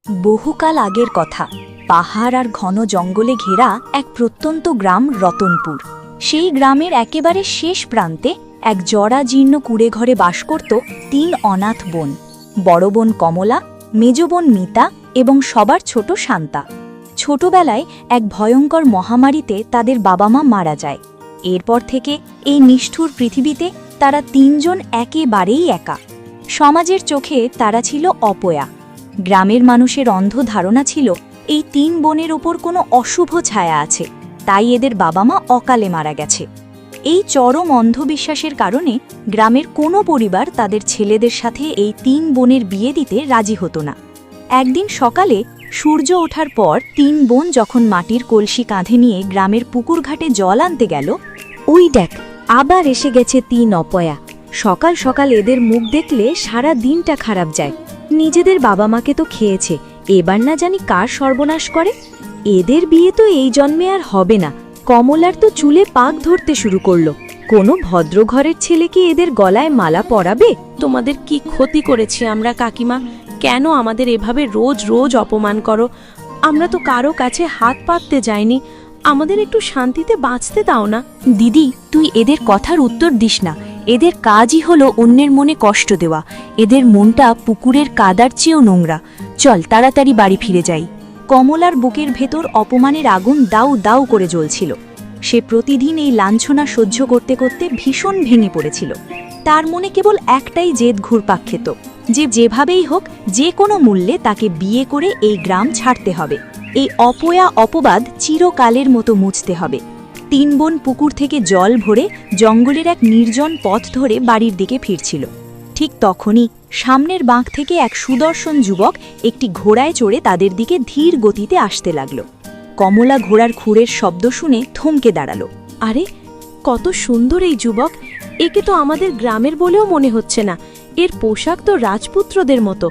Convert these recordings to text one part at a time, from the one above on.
বহুকাল আগের কথা। পাহাড় আর ঘন জঙ্গলে ঘেরা এক প্রত্যন্ত গ্রাম রতনপুর। সেই গ্রামের একেবারে শেষ প্রান্তে এক জরাজীর্ণ কুঁড়েঘরে বাস করত ৩ অনাথ বোন। বড় বোন কমলা, মেজ বোন মিতা এবং সবার ছোট শান্তা। ছোটবেলায় এক ভয়ঙ্কর মহামারীতে তাদের বাবা মা মারা যায়। এরপর থেকে এই নিষ্ঠুর পৃথিবীতে তারা ৩ জন একেবারেই একা। সমাজের চোখে তারা ছিল অপয়া। গ্রামের মানুষের অন্ধ ধারণা ছিল এই ৩ বোনের ওপর কোনো অশুভ ছায়া আছে, তাই এদের বাবা মা অকালে মারা গেছে। এই চরম অন্ধবিশ্বাসের কারণে গ্রামের কোনো পরিবার তাদের ছেলেদের সাথে এই ৩ বোনের বিয়ে দিতে রাজি হতো না। একদিন সকালে সূর্য ওঠার পর ৩ বোন যখন মাটির কলসি কাঁধে নিয়ে গ্রামের পুকুর ঘাটে জল আনতে গেল, ওই দেখ আবার এসে গেছে ৩ অপয়া। সকাল সকাল এদের মুখ দেখলে সারা দিনটা খারাপ যায়। নিজেদের বাবা মাকে তো খেয়েছে, এবার না জানি কার সর্বনাশ করে। এদের বিয়ে তো এই জন্মে আর হবে না। কমলার তো চুলে পাক ধরতে শুরু করলো। কোনো ভদ্র ঘরের ছেলে কি এদের গলায় মালা পরাবে? তোমাদের কি ক্ষতি করেছি আমরা কাকিমা? কেন আমাদের এভাবে রোজ রোজ অপমান করো? আমরা তো কারো কাছে হাত পাততে যাইনি। আমাদের একটু শান্তিতে বাঁচতে দাও না। দিদি, তুই এদের কথার উত্তর দিস না। এদের কাজই হলো অন্যের মনে কষ্ট দেওয়া। এদের মনটা পুকুরের কাদার চেয়েও নোংরা। চল তাড়াতাড়ি বাড়ি ফিরে যাই। কমলার বুকের ভেতর অপমানের আগুন দাউ দাউ করে জ্বলছিল। সে প্রতিদিন এই লাঞ্ছনা সহ্য করতে করতে ভীষণ ভেঙে পড়েছিল। তার মনে কেবল একটাই জেদ ঘুরপাক খেত, যে যেভাবেই হোক যে কোনো মূল্যে তাকে বিয়ে করে এই গ্রাম ছাড়তে হবে। এই অপয়া অপবাদ চিরকালের মতো মুছতে হবে। ৩ বোন পুকুর থেকে জল ভরে জঙ্গলের এক নির্জন পথ ধরে বাড়ির দিকে ফিরছিল। ঠিক তখনই সামনের বাঁক থেকে এক সুদর্শন যুবক একটি ঘোড়ায় চড়ে তাদের দিকে ধীর গতিতে আসতে লাগল। কমলা ঘোড়ার খুরের শব্দ শুনে থমকে দাঁড়াল। আরে কত সুন্দর এই যুবক! একে তো আমাদের গ্রামের বলেও মনে হচ্ছে না। এর পোশাক তো রাজপুত্রদের মতো।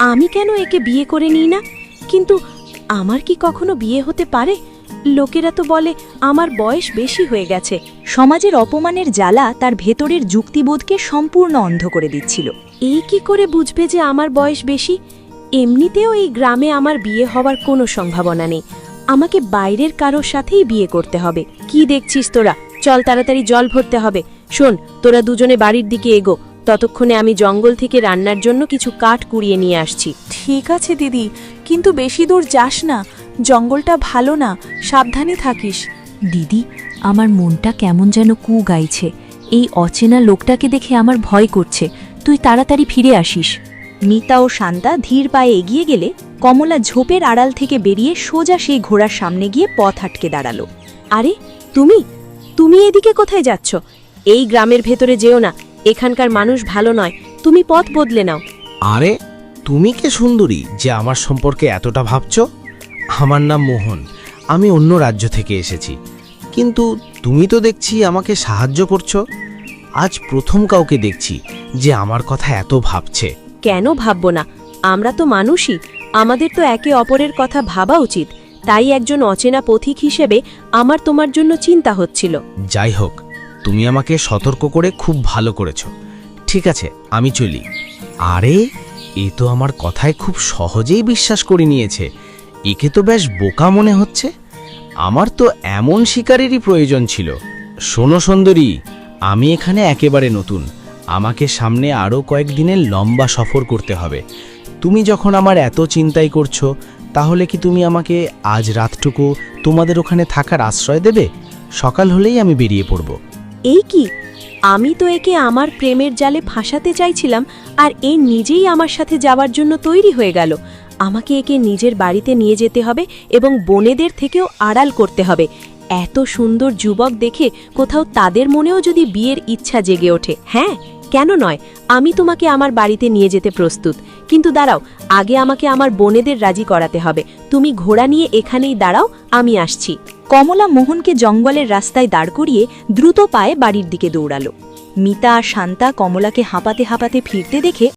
আমি কেন একে বিয়ে করে নিই না? কিন্তু আমার কি কখনো বিয়ে হতে পারে? লোকেরা তো বলে আমার বয়স বেশি হয়ে গেছে। সমাজের অপমানের জ্বালা তার ভেতরের যুক্তিবোধকে সম্পূর্ণ অন্ধ করে দিচ্ছিল। এই কি করে বুঝবে যে আমার বয়স বেশি? এমনিতেও এই গ্রামে আমার বিয়ে হওয়ার কোনো সম্ভাবনা নেই। আমাকে বাইরের কারোর সাথেই বিয়ে করতে হবে। কি দেখছিস তোরা? চল তাড়াতাড়ি জল ভরতে হবে। শোন, তোরা দুজনে বাড়ির দিকে এগো। ততক্ষণে আমি জঙ্গল থেকে রান্নার জন্য কিছু কাঠ কুড়িয়ে নিয়ে আসছি। ঠিক আছে দিদি, কিন্তু বেশি দূর যাস না। জঙ্গলটা ভালো না, সাবধানে থাকিস। দিদি, আমার মনটা কেমন যেন কু গাইছে। এই অচেনা লোকটাকে দেখে আমার ভয় করছে। তুই তাড়াতাড়ি ফিরে আসিস। মিতা ও শান্তা ধীর পায়ে এগিয়ে গেলে কমলা ঝোপের আড়াল থেকে বেরিয়ে সোজা সেই ঘোড়ার সামনে গিয়ে পথ আটকে দাঁড়ালো। আরে তুমি এদিকে কোথায় যাচ্ছ? এই গ্রামের ভেতরে যেও না। এখানকার মানুষ ভালো নয়। তুমি পথ বদলে নাও। আরে তুমি কে সুন্দরী যে আমার সম্পর্কে এতটা ভাবছ? আমার নাম মোহন। আমি অন্য রাজ্য থেকে এসেছি, কিন্তু তুমি তো দেখছি আমাকে সাহায্য করছো। আজ প্রথম কাউকে দেখছি যে আমার কথা এত ভাবছে। কেন ভাববো না? আমরা তো মানুষই। আমাদের তো একে অপরের কথা ভাবা উচিত। তাই একজন অচেনা পথিক হিসেবে আমার তোমার জন্য চিন্তা হচ্ছিল। যাই হোক, তুমি আমাকে সতর্ক করে খুব ভালো করেছো। ঠিক আছে, আমি চলি। আরে এ তো আমার কথায় খুব সহজেই বিশ্বাস করে নিয়েছে। একে তো বেশ বোকা মনে হচ্ছে। আমার তো এমন শিকারেরই প্রয়োজন ছিল। শোনো সুন্দরী, আমি এখানে একেবারে নতুন। আমাকে সামনে আরও কয়েকদিনের লম্বা সফর করতে হবে। তুমি যখন আমার এত চিন্তাই করছো, তাহলে কি তুমি আমাকে আজ রাতটুকু তোমাদের ওখানে থাকার আশ্রয় দেবে? সকাল হলেই আমি বেরিয়ে পড়ব। এই কি? আমি তো একে আমার প্রেমের জালে ফাঁসাতে চাইছিলাম, আর এ নিজেই আমার সাথে যাওয়ার জন্য তৈরি হয়ে গেল। আমাকে একে নিজের বাড়িতে নিয়ে যেতে হবে এবং বনেদের থেকেও আড়াল করতে হবে। এত সুন্দর যুবক দেখে কোথাও তাদের মনেও যদি বিয়ের ইচ্ছা জেগে ওঠে। হ্যাঁ, কেন নয়? আমি তোমাকে আমার বাড়িতে নিয়ে যেতে প্রস্তুত। কিন্তু দাঁড়াও, আগে আমাকে আমার বনেদের রাজি করাতে হবে। তুমি ঘোড়া নিয়ে এখানেই দাঁড়াও, আমি আসছি। কমলা মোহনকে জঙ্গলের রাস্তায় দাঁড় করিয়ে দ্রুত পায়ে বাড়ির দিকে দৌড়ালো। মিতা আর শান্তা কমলাকে হাঁপাতে হাঁপাতে ফিরতে দেখে